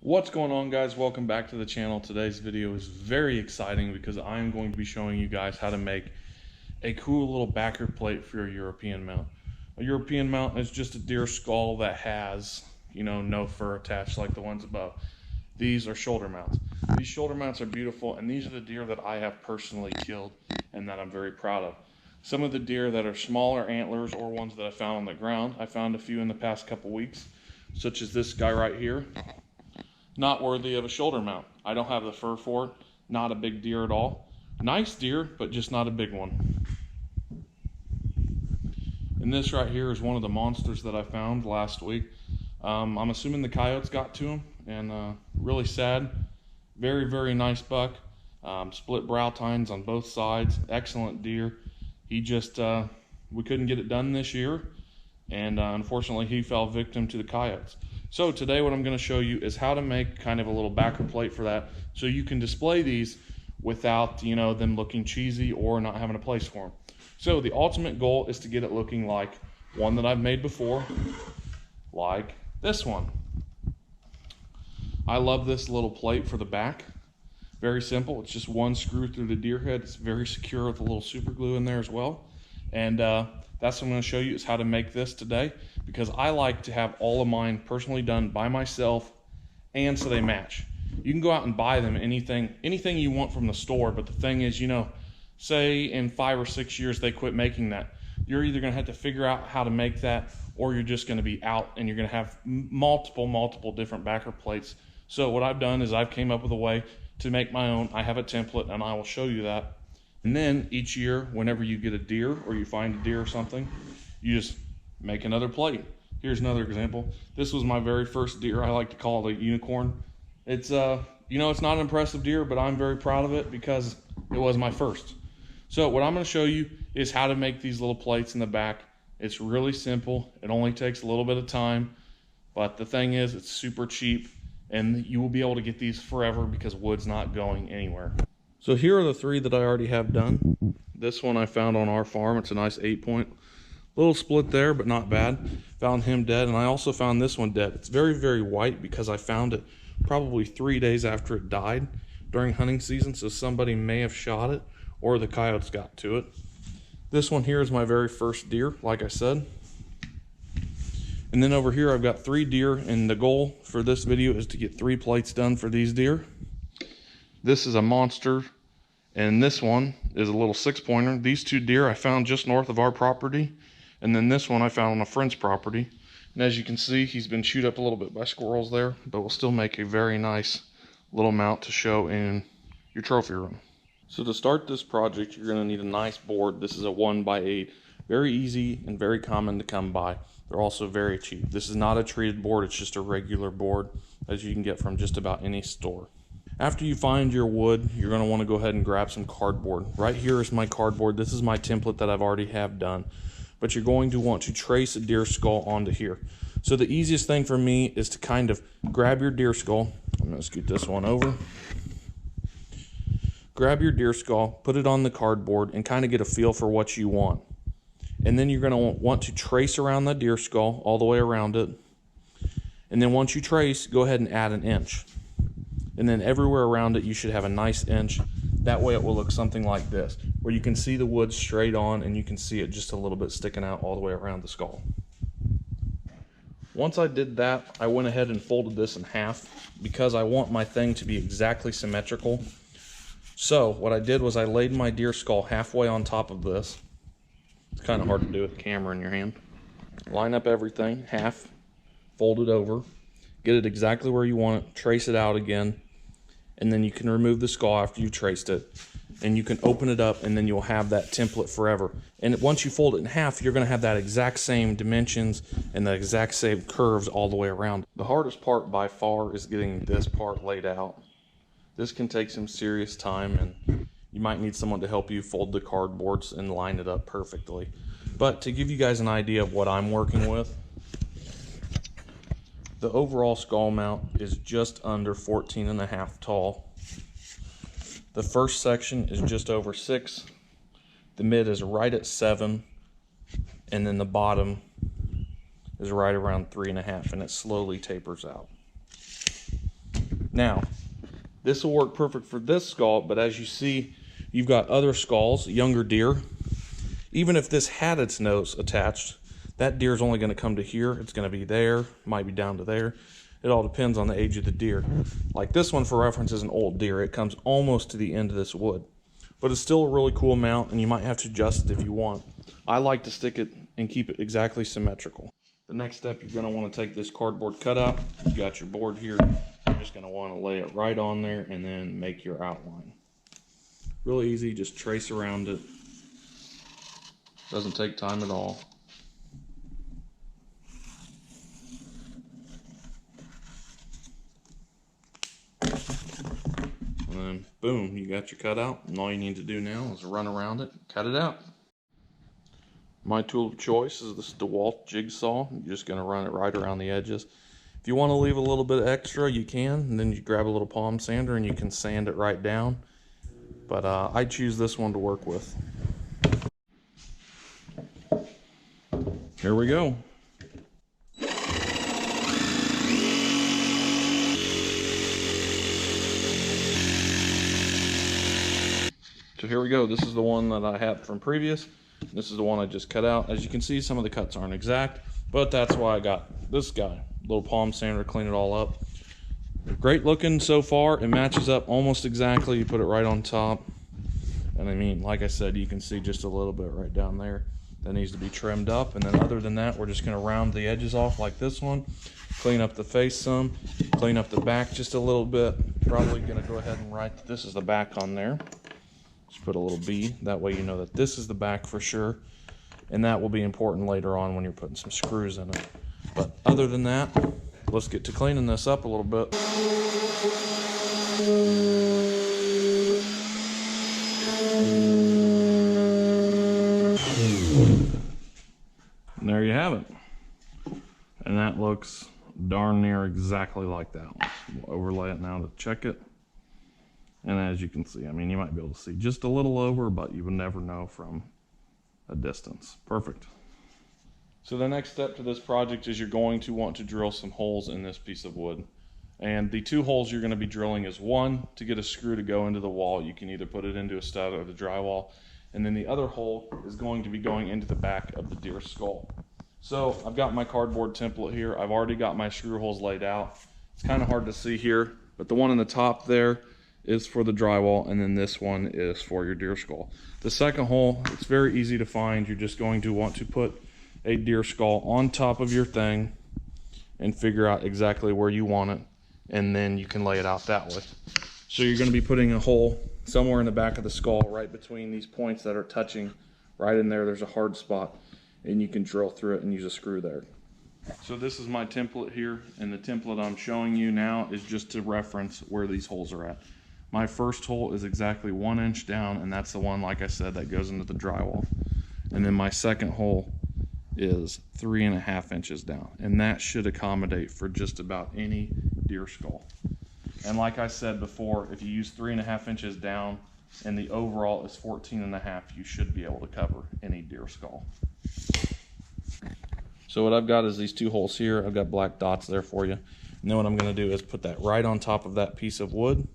What's going on, guys? Welcome back to the channel. Today's video is very exciting because I'm going to be showing you guys how to make a cool little backer plate for your European mount. A European mount is just a deer skull that has, no fur attached like the ones above. These are shoulder mounts. These shoulder mounts are beautiful, and these are the deer that I have personally killed and that I'm very proud of. Some of the deer that are smaller antlers or ones that I found on the ground, I found a few in the past couple weeks, such as this guy right here. Not worthy of a shoulder mount. I don't have the fur for it. Not a big deer at all. Nice deer, but just not a big one. And this right here is one of the monsters that I found last week. I'm assuming the coyotes got to him, and really sad. Very, very nice buck. Split brow tines on both sides. Excellent deer. He just, we couldn't get it done this year, and unfortunately he fell victim to the coyotes. So today what I'm going to show you is how to make kind of a little backer plate for that, so you can display these without them looking cheesy or not having a place for them. So the ultimate goal is to get it looking like one that I've made before, like this one. I love this little plate for the back. Very simple. It's just one screw through the deer head. It's very secure with a little super glue in there as well. And that's what I'm going to show you is how to make this today, because I like to have all of mine personally done by myself, and so they match. You can go out and buy them anything you want from the store, but the thing is, say in 5 or 6 years they quit making that, you're either going to have to figure out how to make that, or you're just going to be out and you're going to have multiple different backer plates. So what I've done is I've came up with a way to make my own. I have a template and I will show you that. And then each year, whenever you get a deer or you find a deer or something, you just make another plate. Here's another example. This was my very first deer. I like to call it a unicorn. It's it's not an impressive deer, but I'm very proud of it because it was my first. So what I'm going to show you is how to make these little plates in the back. It's really simple. It only takes a little bit of time, but the thing is, it's super cheap, and you will be able to get these forever because wood's not going anywhere. So here are the 3 that I already have done. This one I found on our farm. It's a nice 8-point. Little split there, but not bad. Found him dead, and I also found this one dead. It's very, very white because I found it probably 3 days after it died during hunting season, so somebody may have shot it or the coyotes got to it. This one here is my very first deer, like I said. And then over here I've got 3 deer, and the goal for this video is to get 3 plates done for these deer. This is a monster, and this one is a little 6-pointer. These 2 deer I found just north of our property, and then this one I found on a friend's property. And as you can see, he's been chewed up a little bit by squirrels there, but will still make a very nice little mount to show in your trophy room. So to start this project, you're going to need a nice board. This is a 1x8. Very easy and very common to come by. They're also very cheap. This is not a treated board, it's just a regular board as you can get from just about any store. After you find your wood, you're going to want to go ahead and grab some cardboard. Right here is my cardboard. This is my template that I've already have done. But you're going to want to trace a deer skull onto here. So the easiest thing for me is to kind of grab your deer skull. I'm going to scoot this one over. Grab your deer skull, put it on the cardboard, and kind of get a feel for what you want. And then you're going to want to trace around the deer skull all the way around it. And then once you trace, go ahead and add an inch. And then everywhere around it, you should have a nice inch. That way it will look something like this, where you can see the wood straight on and you can see it just a little bit sticking out all the way around the skull. Once I did that, I went ahead and folded this in half because I want my thing to be exactly symmetrical. So what I did was I laid my deer skull halfway on top of this. It's kind of hard to do with the camera in your hand. Line up everything, half, fold it over, get it exactly where you want it, trace it out again, and then you can remove the skull after you traced it, and you can open it up, and then you'll have that template forever. And once you fold it in half, you're going to have that exact same dimensions and the exact same curves all the way around. The hardest part by far is getting this part laid out. This can take some serious time, and you might need someone to help you fold the cardboards and line it up perfectly. But to give you guys an idea of what I'm working with, the overall skull mount is just under 14.5 tall. The first section is just over 6. The mid is right at 7. And then the bottom is right around 3.5, and it slowly tapers out. Now, this will work perfect for this skull, but as you see, you've got other skulls, younger deer. Even if this had its nose attached, that deer is only going to come to here. It's going to be there, might be down to there. It all depends on the age of the deer. Like this one, for reference, is an old deer. It comes almost to the end of this wood. But it's still a really cool mount, and you might have to adjust it if you want. I like to stick it and keep it exactly symmetrical. The next step, you're going to want to take this cardboard cutout. You got your board here. You're just going to want to lay it right on there and then make your outline. Really easy, just trace around it. Doesn't take time at all. And then boom, you got your cutout, and all you need to do now is run around it, cut it out. My tool of choice is this DeWalt jigsaw. You're just going to run it right around the edges. If you want to leave a little bit extra, you can, and then you grab a little palm sander and you can sand it right down. But I choose this one to work with. Here we go. So here we go. This is the one that I had from previous. This is the one I just cut out. As you can see, some of the cuts aren't exact, but that's why I got this guy. Little palm sander to clean it all up. Great looking so far. It matches up almost exactly. You put it right on top. And I mean, like I said, you can see just a little bit right down there that needs to be trimmed up. And then other than that, we're just going to round the edges off like this one. Clean up the face some. Clean up the back just a little bit. Probably going to go ahead and write that this is the back on there. Just put a little B. That way you know that this is the back for sure. And that will be important later on when you're putting some screws in it. But other than that, let's get to cleaning this up a little bit. And there you have it. And that looks darn near exactly like that one. We'll overlay it now to check it. And as you can see, I mean, you might be able to see just a little over, but you would never know from a distance. Perfect. So the next step to this project is you're going to want to drill some holes in this piece of wood. And the two holes you're going to be drilling is one, to get a screw to go into the wall. You can either put it into a stud or the drywall. And then the other hole is going to be going into the back of the deer skull. So I've got my cardboard template here. I've already got my screw holes laid out. It's kind of hard to see here, but the one in the top there is for the drywall, and then this one is for your deer skull. The second hole, it's very easy to find. You're just going to want to put a deer skull on top of your thing and figure out exactly where you want it, and then you can lay it out that way. So you're going to be putting a hole somewhere in the back of the skull, right between these points that are touching. Right in there, there's a hard spot, and you can drill through it and use a screw there. So this is my template here, and the template I'm showing you now is just to reference where these holes are at. My first hole is exactly 1 inch down, and that's the one, like I said, that goes into the drywall. And then my second hole is 3.5 inches down, and that should accommodate for just about any deer skull. And like I said before, if you use 3.5 inches down and the overall is 14.5, you should be able to cover any deer skull. So what I've got is these two holes here. I've got black dots there for you. And then what I'm going to do is put that right on top of that piece of wood,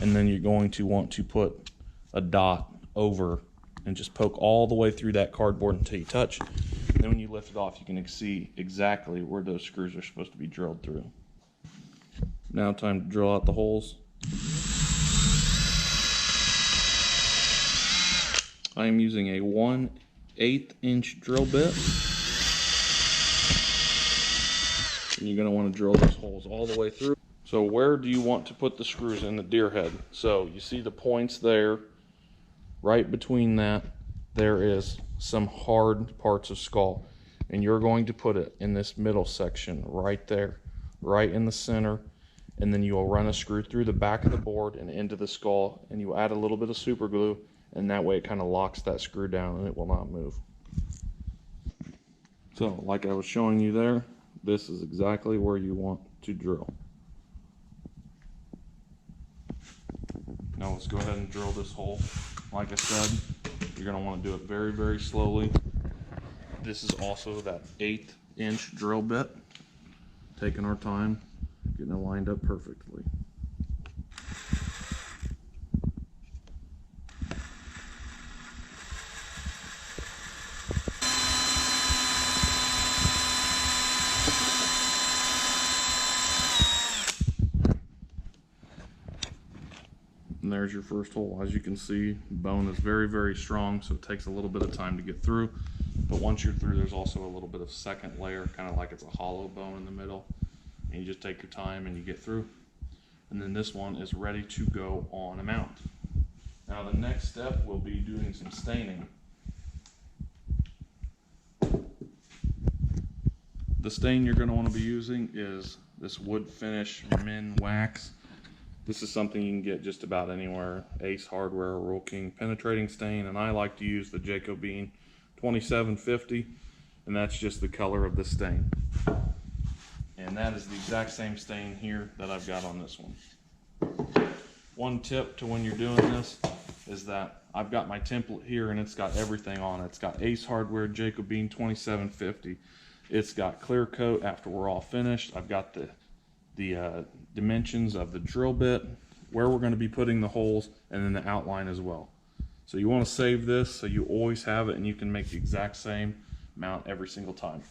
and then you're going to want to put a dot over and just poke all the way through that cardboard until you touch. And then when you lift it off, you can see exactly where those screws are supposed to be drilled through. Now time to drill out the holes. I am using a 1/8 inch drill bit. And you're going to want to drill those holes all the way through. So where do you want to put the screws in the deer head? So you see the points there. Right between that, there is some hard parts of skull. And you're going to put it in this middle section right there, right in the center. And then you will run a screw through the back of the board and into the skull. And you add a little bit of super glue. And that way it kind of locks that screw down and it will not move. So like I was showing you there, this is exactly where you want to drill. Now let's go ahead and drill this hole. Like I said, you're going to want to do it very, very slowly. This is also that 1/8 inch drill bit. Taking our time, getting it lined up perfectly. And there's your first hole. As you can see, bone is very, very strong, so it takes a little bit of time to get through. But once you're through, there's also a little bit of second layer, kind of like it's a hollow bone in the middle. And you just take your time and you get through. And then this one is ready to go on a mount. Now the next step will be doing some staining. The stain you're going to want to be using is this wood finish Min wax. This is something you can get just about anywhere. Ace Hardware, Rural King penetrating stain, and I like to use the Jacobine 2750, and that's just the color of the stain. And that is the exact same stain here that I've got on this one. One tip to when you're doing this is that I've got my template here and it's got everything on it. It's got Ace Hardware Jacobine 2750. It's got clear coat after we're all finished. I've got the dimensions of the drill bit, where we're going to be putting the holes, and then the outline as well. So you want to save this so you always have it and you can make the exact same mount every single time.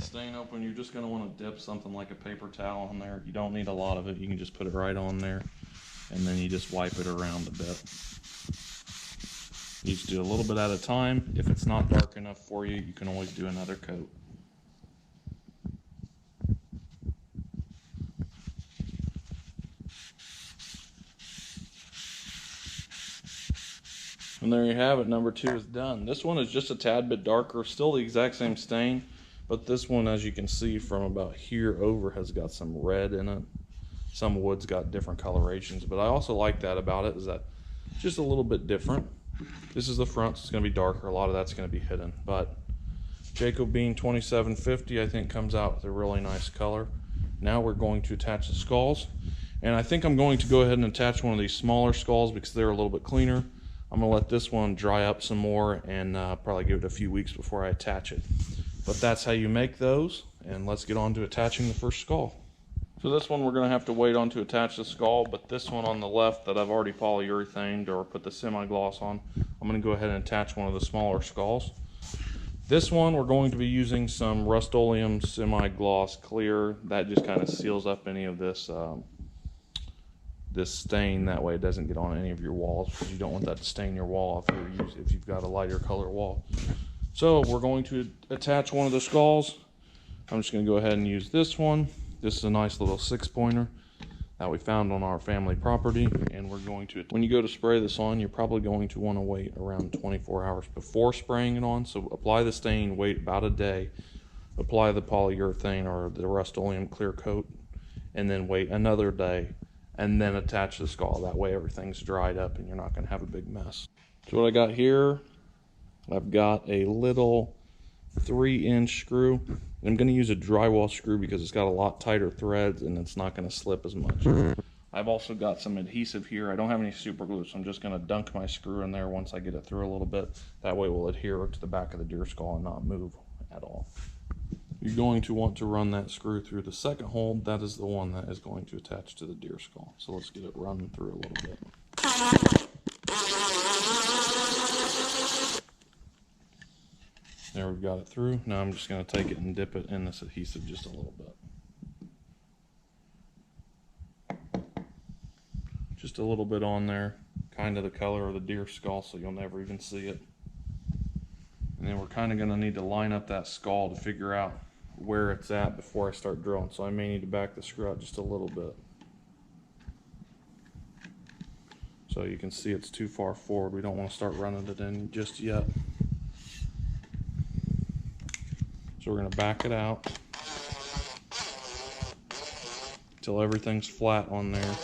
Stain open, you're just going to want to dip something like a paper towel on there. You don't need a lot of it. You can just put it right on there, and then you just wipe it around a bit. You just do a little bit at a time. If it's not dark enough for you, you can always do another coat. And there you have it. Number 2 is done. This one is just a tad bit darker, still the exact same stain. But this one, as you can see from about here over, has got some red in it. Some wood's got different colorations, but I also like that about it, is that it's just a little bit different. This is the front, so it's going to be darker. A lot of that's going to be hidden. But Jacobine 2750, I think, comes out with a really nice color. Now we're going to attach the skulls. And I think I'm going to go ahead and attach one of these smaller skulls because they're a little bit cleaner. I'm going to let this one dry up some more and probably give it a few weeks before I attach it. But that's how you make those, and let's get on to attaching the first skull. So this one we're going to have to wait on to attach the skull, but this one on the left that I've already polyurethaned or put the semi-gloss on, I'm going to go ahead and attach one of the smaller skulls. This one we're going to be using some Rust-Oleum semi-gloss clear. That just kind of seals up any of this this stain. That way it doesn't get on any of your walls, because you don't want that to stain your wall if you've got a lighter color wall. So we're going to attach one of the skulls. I'm just going to go ahead and use this one. This is a nice little 6-pointer that we found on our family property, and we're going to, when you go to spray this on, you're probably going to want to wait around 24 hours before spraying it on. So apply the stain, wait about a day, apply the polyurethane or the Rust-Oleum clear coat, and then wait another day, and then attach the skull. That way everything's dried up and you're not going to have a big mess. So what I got here, I've got a little 3-inch screw. I'm going to use a drywall screw because it's got a lot tighter threads and it's not going to slip as much. I've also got some adhesive here. I don't have any super glue, so I'm just going to dunk my screw in there once I get it through a little bit. That way it will adhere to the back of the deer skull and not move at all. You're going to want to run that screw through the second hole. That is the one that is going to attach to the deer skull. So let's get it running through a little bit. There, we've got it through. Now I'm just going to take it and dip it in this adhesive just a little bit. Just a little bit on there, kind of the color of the deer skull, so you'll never even see it. And then we're kind of going to need to line up that skull to figure out where it's at before I start drilling. So I may need to back the screw out just a little bit. So you can see it's too far forward. We don't want to start running it in just yet. So we're going to back it out until everything's flat on there.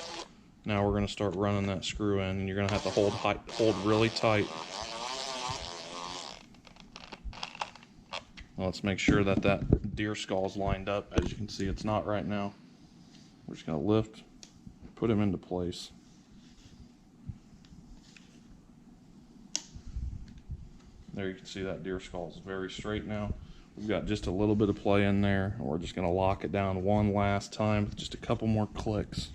Now we're going to start running that screw in, and you're going to have to hold really tight. Now let's make sure that that deer skull is lined up. As you can see, it's not right now. We're just going to lift, put him into place. There you can see that deer skull is very straight now. We've got just a little bit of play in there, and we're just going to lock it down one last time with just a couple more clicks.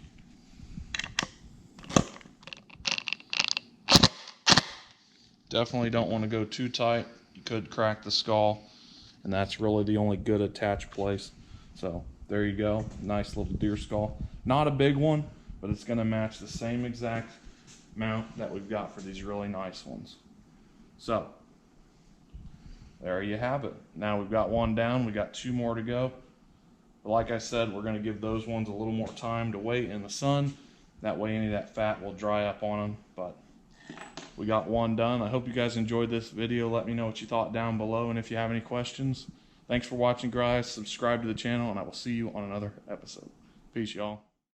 Definitely don't want to go too tight. You could crack the skull, and that's really the only good attach place. So there you go, nice little deer skull. Not a big one, but it's going to match the same exact mount that we've got for these really nice ones. So there you have it. Now we've got one down, we got 2 more to go. But like I said, we're going to give those ones a little more time to wait in the sun. That way any of that fat will dry up on them. But we got one done. I hope you guys enjoyed this video. Let me know what you thought down below, and if you have any questions. Thanks for watching, guys. Subscribe to the channel, and I will see you on another episode. Peace, y'all.